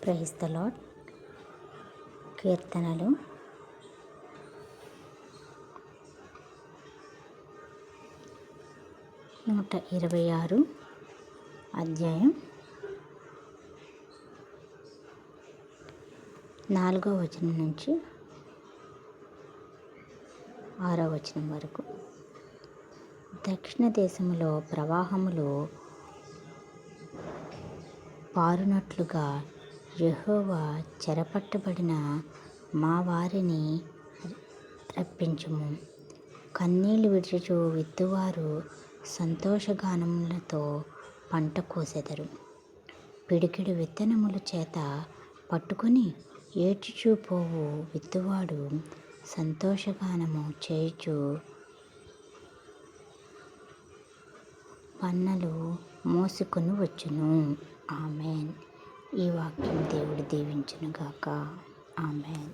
Praise the lord. కీర్తనలు 126 అధ్యాయం 4వ వచనం నుంచి 6వ వచనం వరకు. దక్షిణ దేశములో ప్రవాహములు పారునట్లుగా యెహోవా చెరపట్టబడిన మా వారిని రప్పించుము. కన్నీళ్లు విడుచుచు విత్తువారు సంతోషగానములతో పంట కోసెదరు. పిడికెడు విత్తనముల చేత పట్టుకొని ఏడ్చుచూ పోవు విత్తువాడు సంతోషగానము చేయుచు పన్నలు మోసుకొని వచ్చును. ఆమెన్. ఈ వాక్యం దేవుడు దీవించునుగాక. ఆమెన్.